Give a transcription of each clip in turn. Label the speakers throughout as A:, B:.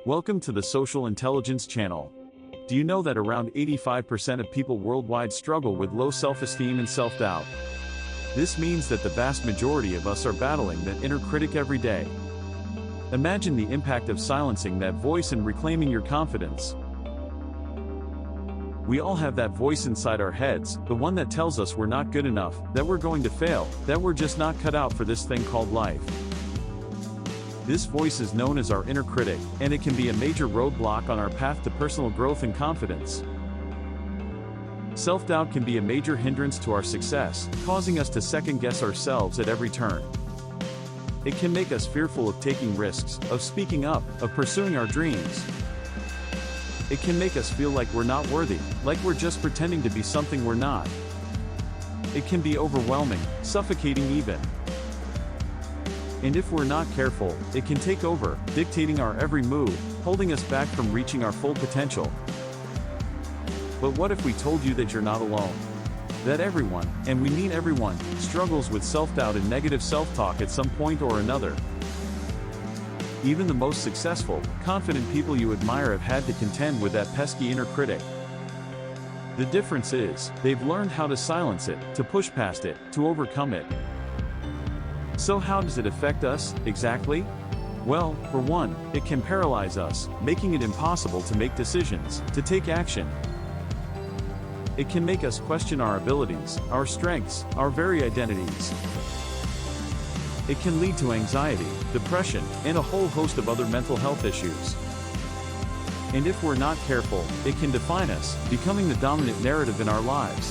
A: Welcome to the Social Intelligence Channel. Do you know that around 85% of people worldwide struggle with low self-esteem and self-doubt? This means that the vast majority of us are battling that inner critic every day. Imagine the impact of silencing that voice and reclaiming your confidence. We all have that voice inside our heads, the one that tells us we're not good enough, that we're going to fail, that we're just not cut out for this thing called life. This voice is known as our inner critic, and it can be a major roadblock on our path to personal growth and confidence. Self-doubt can be a major hindrance to our success, causing us to second-guess ourselves at every turn. It can make us fearful of taking risks, of speaking up, of pursuing our dreams. It can make us feel like we're not worthy, like we're just pretending to be something we're not. It can be overwhelming, suffocating even. And if we're not careful, it can take over, dictating our every move, holding us back from reaching our full potential. But what if we told you that you're not alone? That everyone, and we mean everyone, struggles with self-doubt and negative self-talk at some point or another. Even the most successful, confident people you admire have had to contend with that pesky inner critic. The difference is, they've learned how to silence it, to push past it, to overcome it. So how does it affect us, exactly? Well, for one, it can paralyze us, making it impossible to make decisions, to take action. It can make us question our abilities, our strengths, our very identities. It can lead to anxiety, depression, and a whole host of other mental health issues. And if we're not careful, it can define us, becoming the dominant narrative in our lives.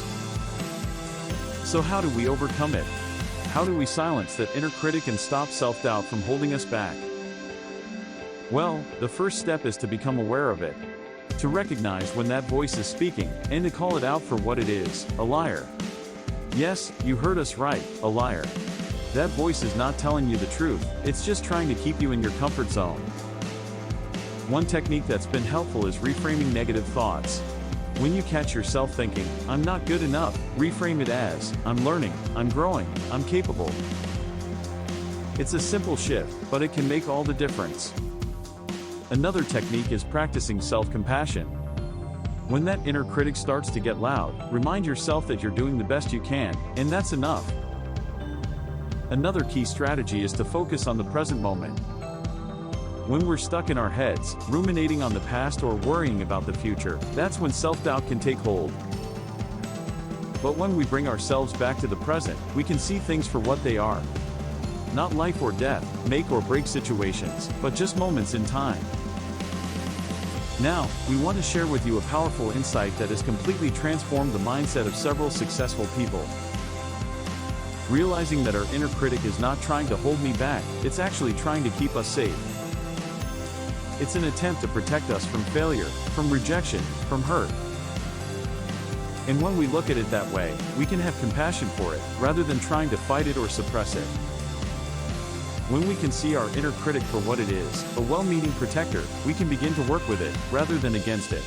A: So how do we overcome it? How do we silence that inner critic and stop self-doubt from holding us back? Well, the first step is to become aware of it. To recognize when that voice is speaking, and to call it out for what it is, a liar. Yes, you heard us right, a liar. That voice is not telling you the truth, it's just trying to keep you in your comfort zone. One technique that's been helpful is reframing negative thoughts. When you catch yourself thinking, "I'm not good enough," reframe it as, "I'm learning, I'm growing, I'm capable." It's a simple shift, but it can make all the difference. Another technique is practicing self-compassion. When that inner critic starts to get loud, remind yourself that you're doing the best you can, and that's enough. Another key strategy is to focus on the present moment. When we're stuck in our heads, ruminating on the past or worrying about the future, that's when self-doubt can take hold. But when we bring ourselves back to the present, we can see things for what they are. Not life or death, make or break situations, but just moments in time. Now, we want to share with you a powerful insight that has completely transformed the mindset of several successful people. Realizing that our inner critic is not trying to hold me back, it's actually trying to keep us safe. It's an attempt to protect us from failure, from rejection, from hurt. And when we look at it that way, we can have compassion for it, rather than trying to fight it or suppress it. When we can see our inner critic for what it is, a well-meaning protector, we can begin to work with it, rather than against it.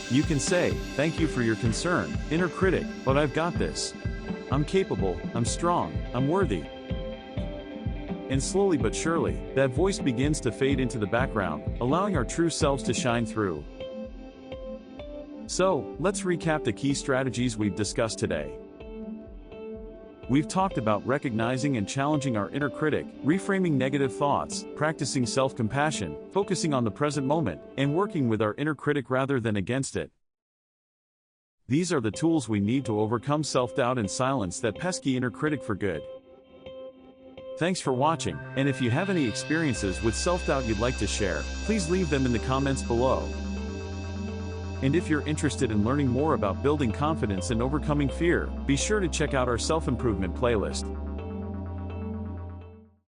A: You can say, "Thank you for your concern, inner critic, but I've got this. I'm capable, I'm strong, I'm worthy." And slowly but surely, that voice begins to fade into the background, allowing our true selves to shine through. So, let's recap the key strategies we've discussed today. We've talked about recognizing and challenging our inner critic, reframing negative thoughts, practicing self-compassion, focusing on the present moment, and working with our inner critic rather than against it. These are the tools we need to overcome self-doubt and silence that pesky inner critic for good. Thanks for watching, and if you have any experiences with self-doubt you'd like to share, please leave them in the comments below. And if you're interested in learning more about building confidence and overcoming fear, be sure to check out our self-improvement playlist.